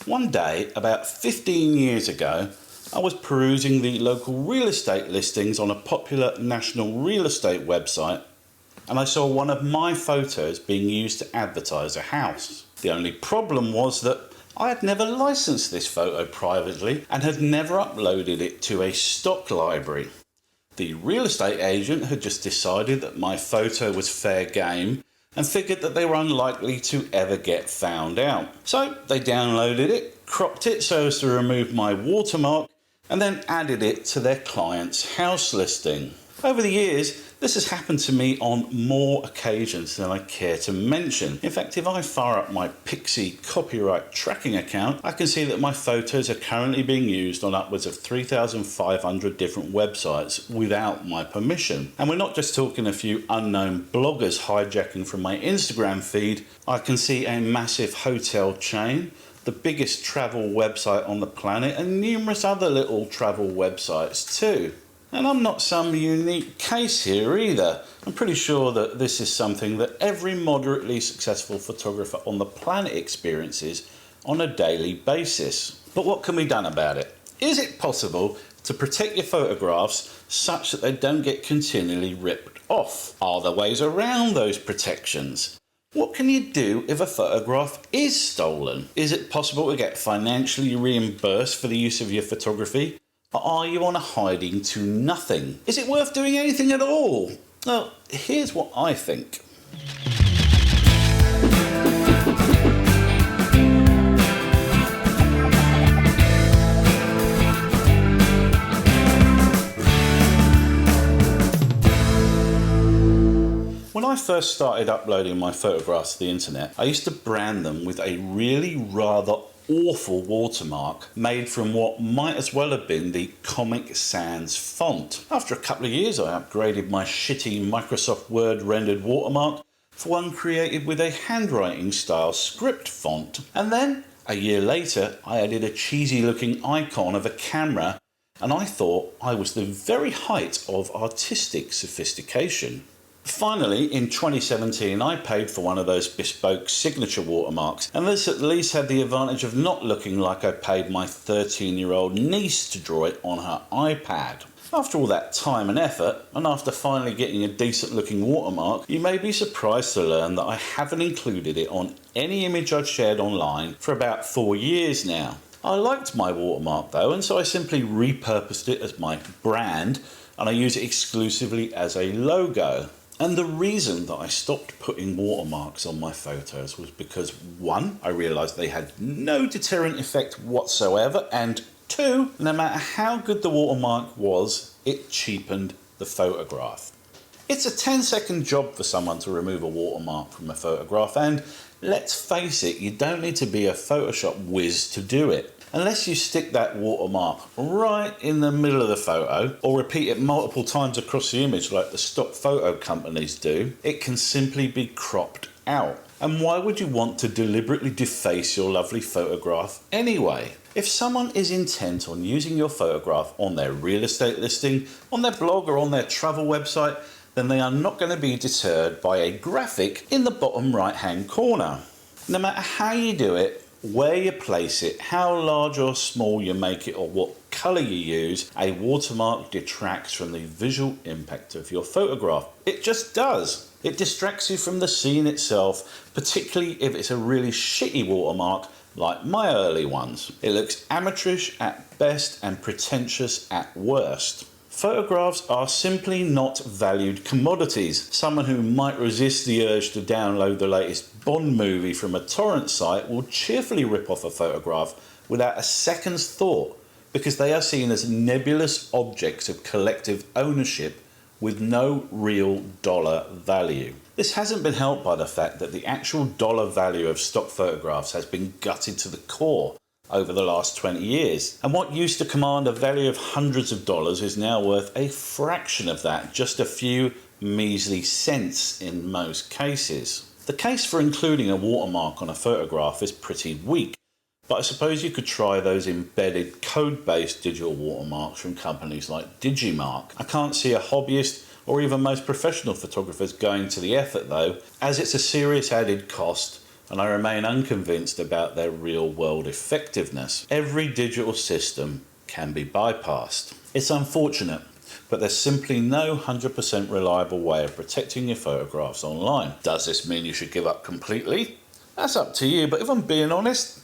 One day, about 15 years ago, I was perusing the local real estate listings on a popular national real estate website, and I saw one of my photos being used to advertise a house. The only problem was that I had never licensed this photo privately and had never uploaded it to a stock library. The real estate agent had just decided that my photo was fair game and figured that they were unlikely to ever get found out. So they downloaded it, cropped it so as to remove my watermark, and then added it to their client's house listing. Over the years, this has happened to me on more occasions than I care to mention. In fact, if I fire up my Pixie copyright tracking account, I can see that my photos are currently being used on upwards of 3,500 different websites without my permission. And we're not just talking a few unknown bloggers hijacking from my Instagram feed. I can see a massive hotel chain, the biggest travel website on the planet, and numerous other little travel websites too. And I'm not some unique case here either. I'm pretty sure that this is something that every moderately successful photographer on the planet experiences on a daily basis. But what can be done about it? Is it possible to protect your photographs such that they don't get continually ripped off? Are there ways around those protections? What can you do if a photograph is stolen? Is it possible to get financially reimbursed for the use of your photography? Or are you on a hiding to nothing? Is it worth doing anything at all? Well, here's what I think. When I first started uploading my photographs to the internet, I used to brand them with a really rather awful watermark made from what might as well have been the Comic Sans font. After a couple of years, I upgraded my shitty Microsoft Word rendered watermark for one created with a handwriting style script font. And then, a year later, I added a cheesy looking icon of a camera, and I thought I was the very height of artistic sophistication. Finally, in 2017, I paid for one of those bespoke signature watermarks, and this at least had the advantage of not looking like I paid my 13-year-old niece to draw it on her iPad. After all that time and effort, and after finally getting a decent looking watermark, you may be surprised to learn that I haven't included it on any image I've shared online for about 4 years now. I liked my watermark though, and so I simply repurposed it as my brand, and I use it exclusively as a logo. And the reason that I stopped putting watermarks on my photos was because 1, I realised they had no deterrent effect whatsoever, and 2, no matter how good the watermark was, it cheapened the photograph. It's a 10-second job for someone to remove a watermark from a photograph, and let's face it, you don't need to be a Photoshop whiz to do it. Unless you stick that watermark right in the middle of the photo or repeat it multiple times across the image like the stock photo companies do, it can simply be cropped out. And why would you want to deliberately deface your lovely photograph anyway? If someone is intent on using your photograph on their real estate listing, on their blog or on their travel website, then they are not going to be deterred by a graphic in the bottom right hand corner. No matter how you do it, where you place it, how large or small you make it, or what colour you use, a watermark detracts from the visual impact of your photograph. It just does. It distracts you from the scene itself, particularly if it's a really shitty watermark like my early ones. It looks amateurish at best and pretentious at worst. Photographs are simply not valued commodities. Someone who might resist the urge to download the latest Bond movie from a torrent site will cheerfully rip off a photograph without a second's thought, because they are seen as nebulous objects of collective ownership with no real dollar value. This hasn't been helped by the fact that the actual dollar value of stock photographs has been gutted to the core over the last 20 years. And what used to command a value of hundreds of dollars is now worth a fraction of that, just a few measly cents in most cases. The case for including a watermark on a photograph is pretty weak, but I suppose you could try those embedded code-based digital watermarks from companies like Digimark. I can't see a hobbyist or even most professional photographers going to the effort though, as it's a serious added cost and I remain unconvinced about their real-world effectiveness. Every digital system can be bypassed. It's unfortunate, but there's simply no 100% reliable way of protecting your photographs online. Does this mean you should give up completely? That's up to you, but if I'm being honest,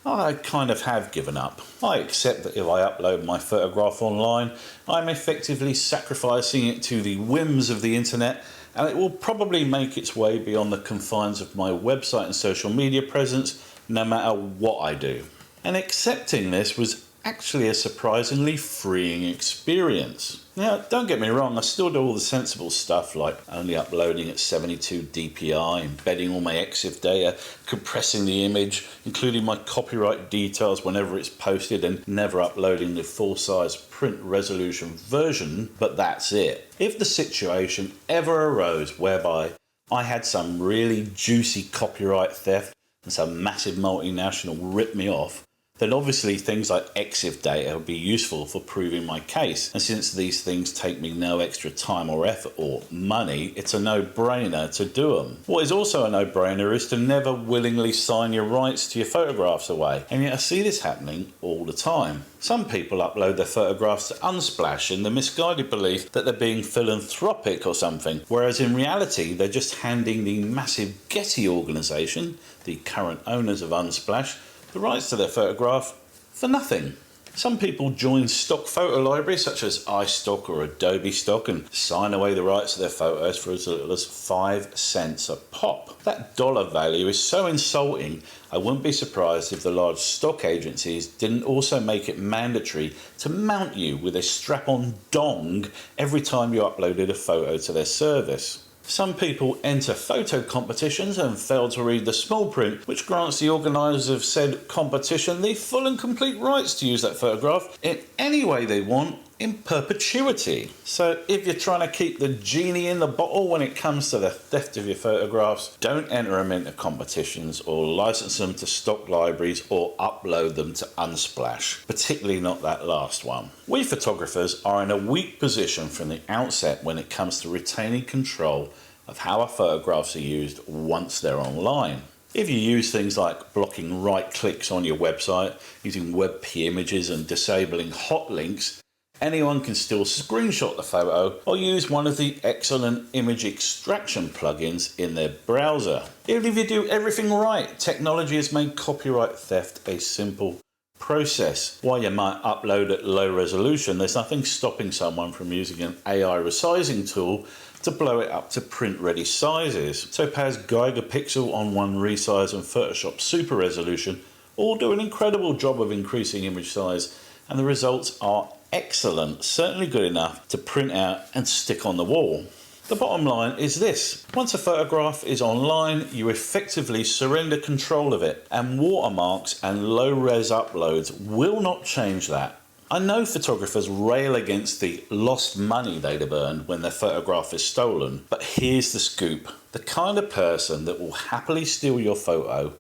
I kind of have given up. I accept that if I upload my photograph online, I'm effectively sacrificing it to the whims of the internet, and it will probably make its way beyond the confines of my website and social media presence, no matter what I do. And accepting this was actually a surprisingly freeing experience. Now, don't get me wrong, I still do all the sensible stuff like only uploading at 72 dpi, embedding all my EXIF data, compressing the image, including my copyright details whenever it's posted, and never uploading the full-size print resolution version, but that's it. If the situation ever arose whereby I had some really juicy copyright theft and some massive multinational ripped me off, then obviously things like EXIF data would be useful for proving my case. And since these things take me no extra time or effort or money, it's a no-brainer to do them. What is also a no-brainer is to never willingly sign your rights to your photographs away. And yet I see this happening all the time. Some people upload their photographs to Unsplash in the misguided belief that they're being philanthropic or something, whereas in reality they're just handing the massive Getty organisation, the current owners of Unsplash, the rights to their photograph for nothing. Some people join stock photo libraries such as iStock or Adobe Stock and sign away the rights to their photos for as little as 5 cents a pop. That dollar value is so insulting, I wouldn't be surprised if the large stock agencies didn't also make it mandatory to mount you with a strap-on dong every time you uploaded a photo to their service. Some people enter photo competitions and fail to read the small print, which grants the organisers of said competition the full and complete rights to use that photograph in any way they want in perpetuity. So if you're trying to keep the genie in the bottle when it comes to the theft of your photographs, don't enter them into competitions or license them to stock libraries or upload them to Unsplash, particularly not that last one. We photographers are in a weak position from the outset when it comes to retaining control of how our photographs are used once they're online. If you use things like blocking right clicks on your website, using WebP images and disabling hot links, anyone can still screenshot the photo or use one of the excellent image extraction plugins in their browser. Even if you do everything right, technology has made copyright theft a simple process. While you might upload at low resolution, there's nothing stopping someone from using an AI resizing tool to blow it up to print-ready sizes. Topaz Geiger Pixel on 1 resize and Photoshop Super Resolution all do an incredible job of increasing image size, and the results are excellent, certainly good enough to print out and stick on the wall. The bottom line is this: once a photograph is online, you effectively surrender control of it, and watermarks and low-res uploads will not change that. I know photographers rail against the lost money they'd have earned when their photograph is stolen, but here's the scoop. The kind of person that will happily steal your photo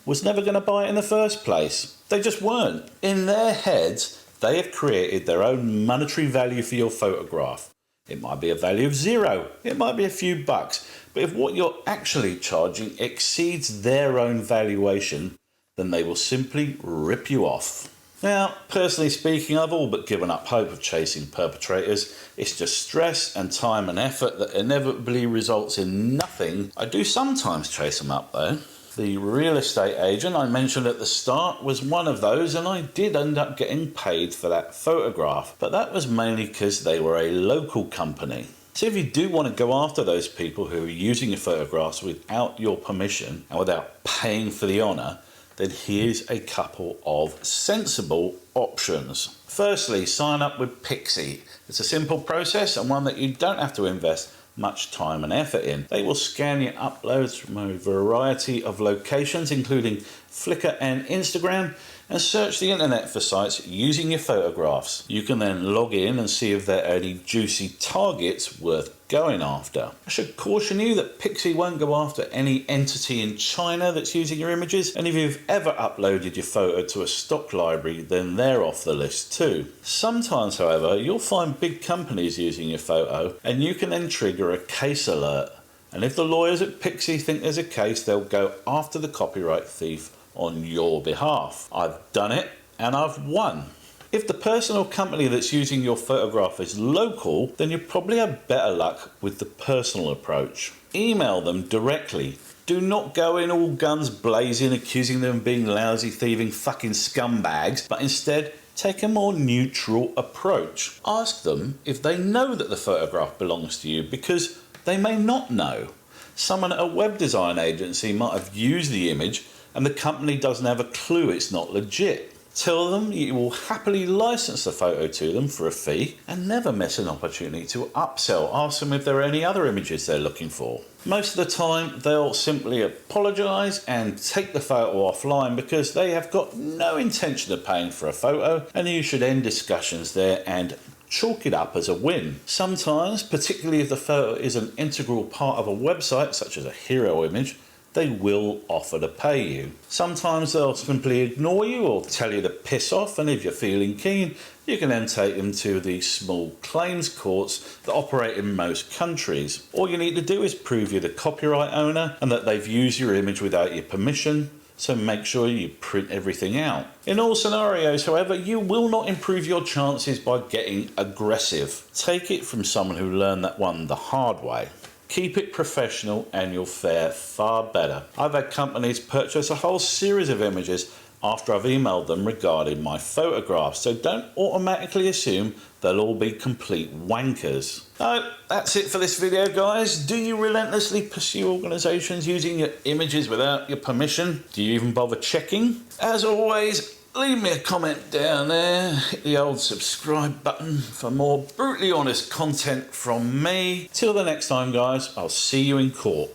was never going to buy it in the first place. They just weren't. In their heads, they have created their own monetary value for your photograph. It might be a value of zero, it might be a few bucks, but if what you're actually charging exceeds their own valuation, then they will simply rip you off. Now, personally speaking, I've all but given up hope of chasing perpetrators. It's just stress and time and effort that inevitably results in nothing. I do sometimes chase them up though. The real estate agent I mentioned at the start was one of those, and I did end up getting paid for that photograph, but that was mainly because they were a local company. So if you do want to go after those people who are using your photographs without your permission and without paying for the honour, then here's a couple of sensible options. Firstly, sign up with Pixie. It's a simple process and one that you don't have to invest much time and effort in. They will scan your uploads from a variety of locations, including Flickr and Instagram, and search the internet for sites using your photographs. You can then log in and see if there are any juicy targets worth going after. I should caution you that Pixie won't go after any entity in China that's using your images, and if you've ever uploaded your photo to a stock library, then they're off the list too. Sometimes, however, you'll find big companies using your photo, and you can then trigger a case alert. And if the lawyers at Pixie think there's a case, they'll go after the copyright thief on your behalf. I've done it and I've won. If the person or company that's using your photograph is local, then you probably have better luck with the personal approach. Email them directly. Do not go in all guns blazing, accusing them of being lousy, thieving, fucking scumbags, but instead take a more neutral approach. Ask them if they know that the photograph belongs to you, because they may not know. Someone at a web design agency might have used the image and the company doesn't have a clue it's not legit. Tell them you will happily license the photo to them for a fee and never miss an opportunity to upsell. Ask them if there are any other images they're looking for. Most of the time they'll simply apologise and take the photo offline because they have got no intention of paying for a photo, and you should end discussions there and chalk it up as a win. Sometimes, particularly if the photo is an integral part of a website such as a hero image, they will offer to pay you. Sometimes they'll simply ignore you or tell you to piss off, and if you're feeling keen, you can then take them to the small claims courts that operate in most countries. All you need to do is prove you're the copyright owner and that they've used your image without your permission, so make sure you print everything out. In all scenarios, however, you will not improve your chances by getting aggressive. Take it from someone who learned that one the hard way. Keep it professional and you'll fare far better. I've had companies purchase a whole series of images after I've emailed them regarding my photographs, so don't automatically assume they'll all be complete wankers. So that's it for this video, guys. Do you relentlessly pursue organisations using your images without your permission? Do you even bother checking? As always, leave me a comment down there, hit the old subscribe button for more brutally honest content from me. Till the next time, guys, I'll see you in court.